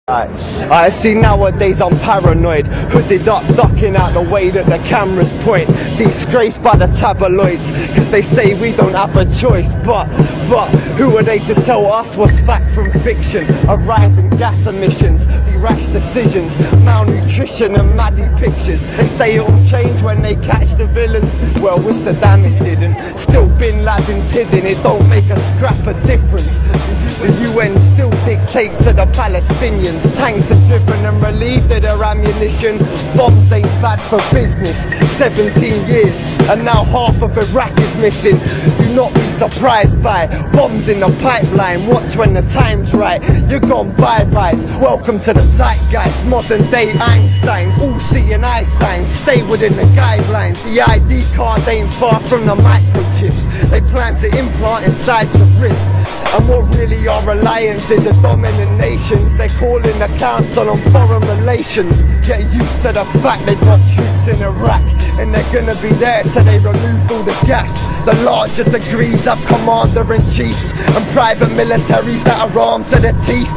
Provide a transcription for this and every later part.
I see nowadays I'm paranoid, hooded up, ducking out the way that the cameras point, disgraced by the tabloids, cause they say we don't have a choice, but who are they to tell us what's fact from fiction? A rise in gas emissions, rash decisions, malnutrition and maddie pictures. They say it'll change when they catch the villains, well with Saddam it didn't, still Bin Laden's hidden, it don't make a scrap of difference. The UN still dictate to the Palestinians, tanks are driven and relieved of their ammunition, bombs ain't bad for business, 17 years and now half of Iraq is missing. Do not be surprised by bombs in the pipeline, watch when the time's right, you're gone bye-byes, welcome to the zeitgeist, modern day Einsteins, all seeing Einstein, stay within the guidelines, the ID card ain't far from the microchips, they plan to implant inside your wrist. And what really our alliance is, a dominant nations. They're calling the council on foreign relations. Get used to the fact they've got troops in Iraq, and they're gonna be there till they remove all the gas. The larger degrees have commander-in-chiefs and private militaries that are armed to the teeth.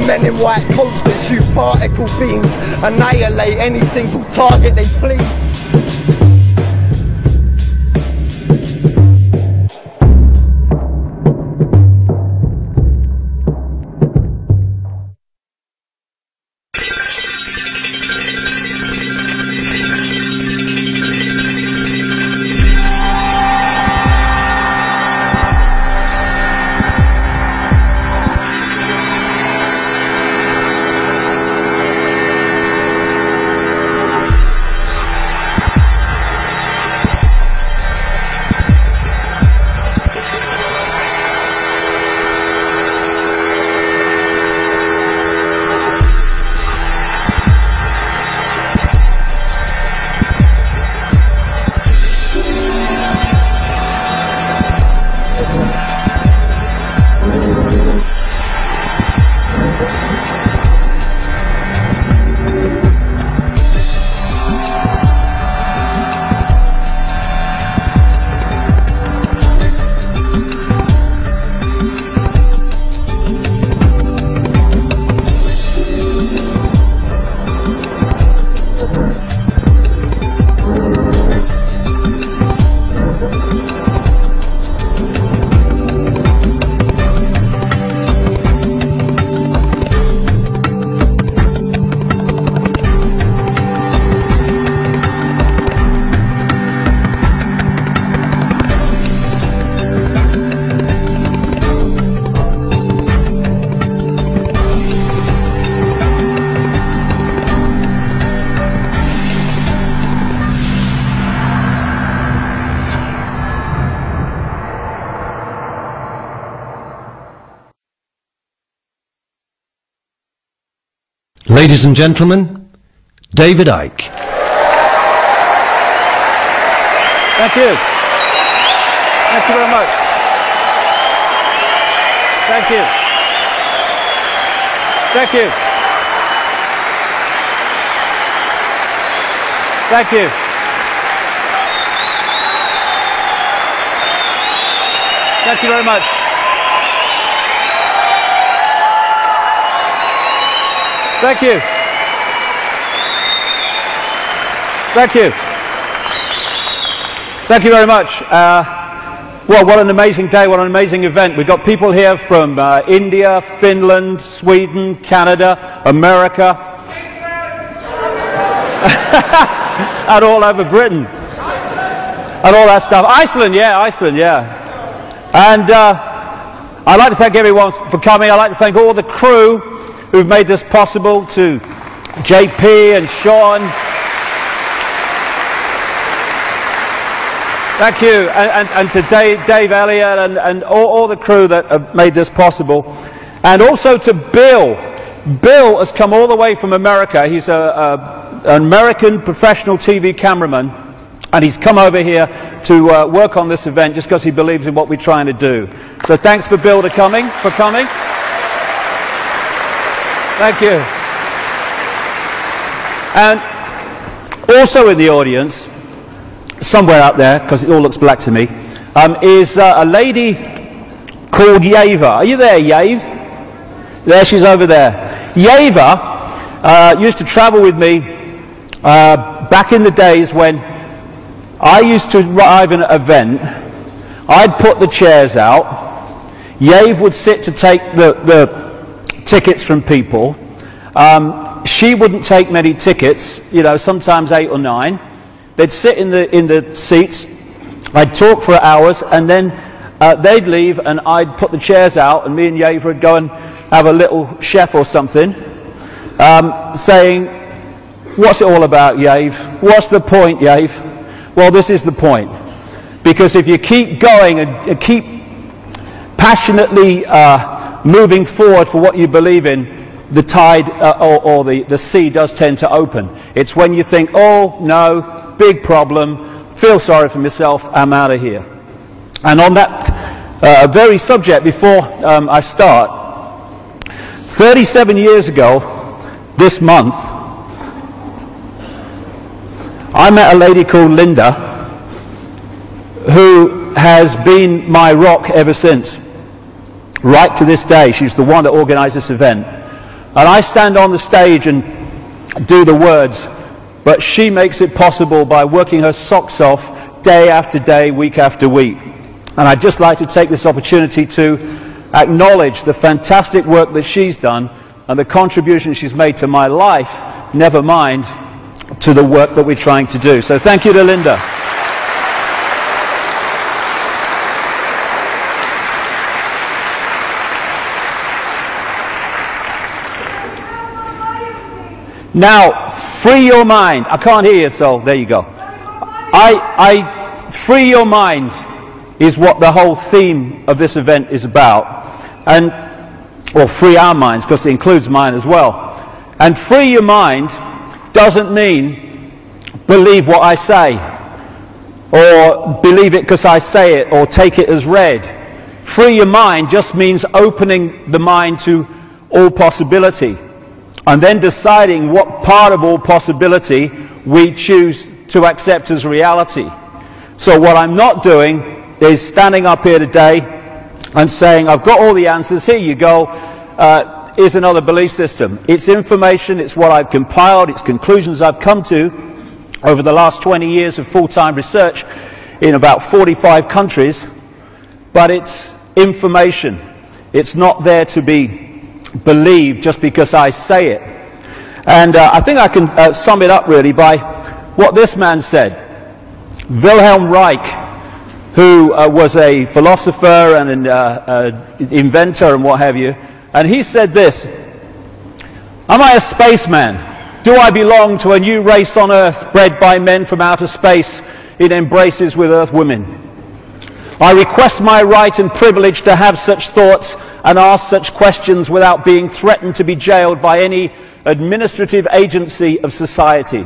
Men in white coats that shoot particle beams, annihilate any single target they please. Ladies and gentlemen, David Icke. Thank you. Thank you very much. Thank you. Thank you. Thank you. Thank you very much. Thank you. Thank you. Thank you very much. Well, what an amazing day, what an amazing event. We've got people here from India, Finland, Sweden, Canada, America, and all over Britain, and all that stuff. Iceland, yeah. And I'd like to thank everyone for coming. I'd like to thank all the crew who've made this possible, to JP and Sean. Thank you, and to Dave Elliott and all the crew that have made this possible. And also to Bill. Bill has come all the way from America. He's an American professional TV cameraman, and he's come over here to work on this event just because he believes in what we're trying to do. So thanks for Bill for coming. Thank you. And also in the audience, somewhere out there, because it all looks black to me, is a lady called Yava. Are you there, Yave? There, she's over there. Yeva used to travel with me back in the days when I used to arrive at an event. I'd put the chairs out. Yave would sit to take the tickets from people. She wouldn't take many tickets, you know, sometimes 8 or 9. They'd sit in the seats. I'd talk for hours, and then they'd leave, and I'd put the chairs out, and me and Yave would go and have a little chef or something, saying, "What's it all about, Yave? What's the point, Yave?" Well, this is the point. Because if you keep going and keep passionately moving forward for what you believe in, the tide or the sea does tend to open. It's when you think, "Oh no, big problem, feel sorry for myself, I'm out of here." And on that very subject, before I start, 37 years ago this month, I met a lady called Linda, who has been my rock ever since, right to this day. She's the one that organised this event. And I stand on the stage and do the words, but she makes it possible by working her socks off day after day, week after week. And I'd just like to take this opportunity to acknowledge the fantastic work that she's done and the contribution she's made to my life, never mind to the work that we're trying to do. So thank you to Linda. Now, free your mind. I can't hear you, so there you go. Free your mind is what the whole theme of this event is about. And, well, free our minds, because it includes mine as well. And free your mind doesn't mean believe what I say, or believe it because I say it, or take it as read. Free your mind just means opening the mind to all possibility, and then deciding what part of all possibility we choose to accept as reality. So what I'm not doing is standing up here today and saying, "I've got all the answers, here you go, is another belief system." It's information, it's what I've compiled, it's conclusions I've come to over the last 20 years of full-time research in about 45 countries, but it's information. It's not there to be believed just because I say it. And I think I can sum it up really by what this man said. Wilhelm Reich, who was a philosopher and an inventor and what have you, and he said this: "Am I a spaceman? Do I belong to a new race on Earth bred by men from outer space in embraces with Earth women? I request my right and privilege to have such thoughts and ask such questions without being threatened to be jailed by any administrative agency of society.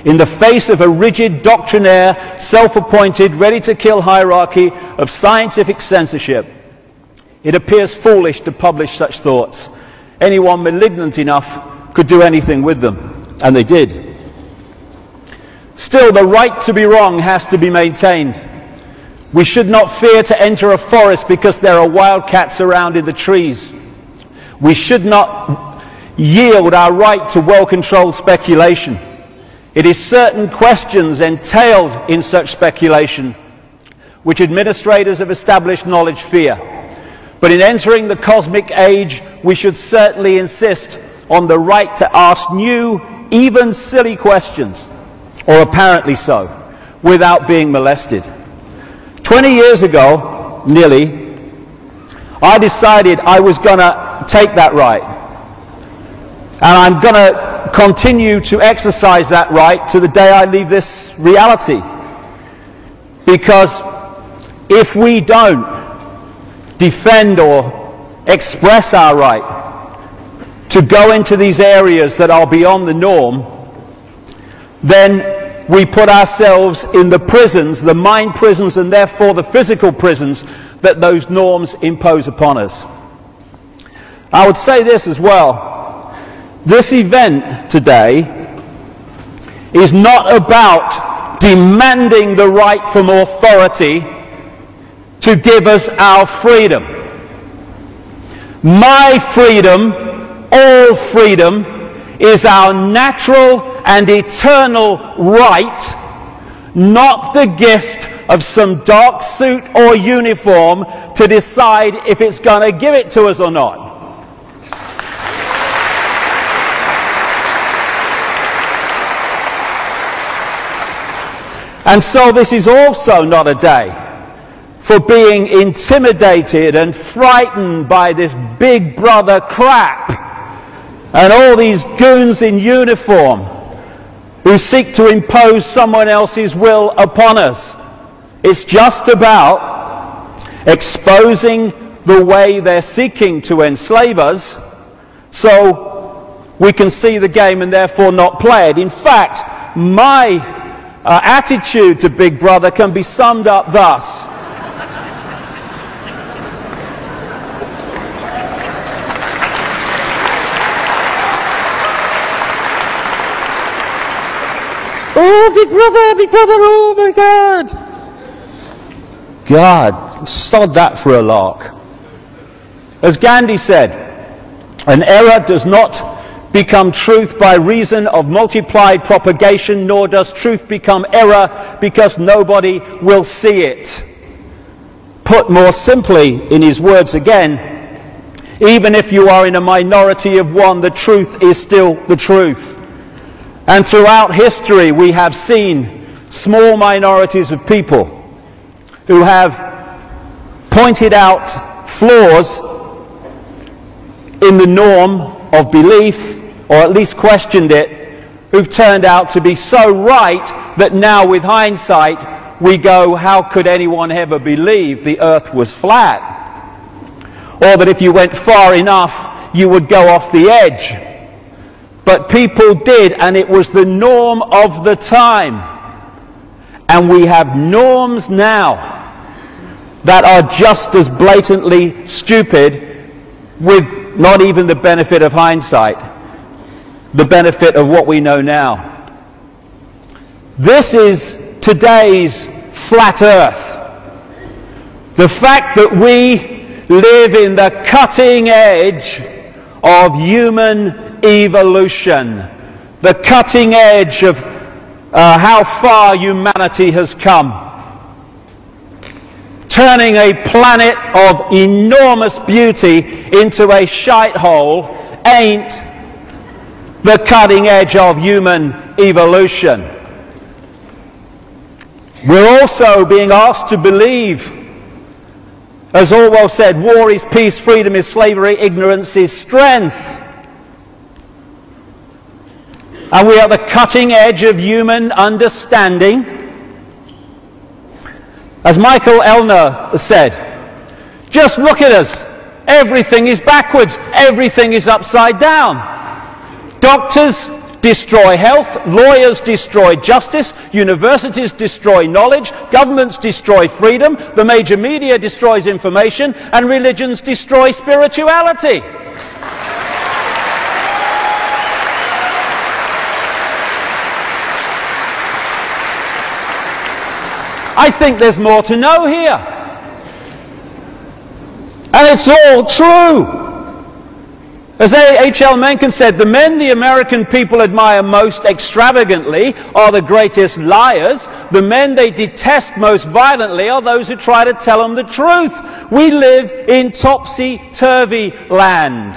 In the face of a rigid, doctrinaire, self-appointed, ready-to-kill hierarchy of scientific censorship, it appears foolish to publish such thoughts. Anyone malignant enough could do anything with them." And they did. Still, the right to be wrong has to be maintained. We should not fear to enter a forest because there are wildcats around in the trees. We should not yield our right to well-controlled speculation. It is certain questions entailed in such speculation which administrators of established knowledge fear. But in entering the cosmic age, we should certainly insist on the right to ask new, even silly questions, or apparently so, without being molested. 20 years ago, nearly, I decided I was going to take that right. And I'm going to continue to exercise that right to the day I leave this reality. Because if we don't defend or express our right to go into these areas that are beyond the norm, then we put ourselves in the prisons, the mind prisons, and therefore the physical prisons that those norms impose upon us. I would say this as well. This event today is not about demanding the right from authority to give us our freedom. My freedom all freedom is our natural and eternal right, not the gift of some dark suit or uniform to decide if it's going to give it to us or not. And so this is also not a day for being intimidated and frightened by this big brother crap and all these goons in uniform who seek to impose someone else's will upon us. It's just about exposing the way they're seeking to enslave us so we can see the game and therefore not play it. In fact, my attitude to Big Brother can be summed up thus. Oh, Big Brother, oh my God! God, sod that for a lark. As Gandhi said, an error does not become truth by reason of multiplied propagation, nor does truth become error because nobody will see it. Put more simply, in his words again, even if you are in a minority of one, the truth is still the truth. And throughout history we have seen small minorities of people who have pointed out flaws in the norm of belief, or at least questioned it, who've turned out to be so right that now with hindsight we go, how could anyone ever believe the earth was flat? Or that if you went far enough you would go off the edge. But people did, and it was the norm of the time. And we have norms now that are just as blatantly stupid, with not even the benefit of hindsight, the benefit of what we know now. This is today's flat earth. The fact that we live in the cutting edge of human evolution, the cutting edge of how far humanity has come, turning a planet of enormous beauty into a shite hole, ain't the cutting edge of human evolution. We're also being asked to believe, as Orwell said, war is peace, freedom is slavery, ignorance is strength. And we are the cutting edge of human understanding. As Michael Elner said, just look at us. Everything is backwards. Everything is upside down. Doctors destroy health. Lawyers destroy justice. Universities destroy knowledge. Governments destroy freedom. The major media destroys information. And religions destroy spirituality. I think there's more to know here. And it's all true. As H.L. Mencken said, the men the American people admire most extravagantly are the greatest liars. The men they detest most violently are those who try to tell them the truth. We live in topsy-turvy land.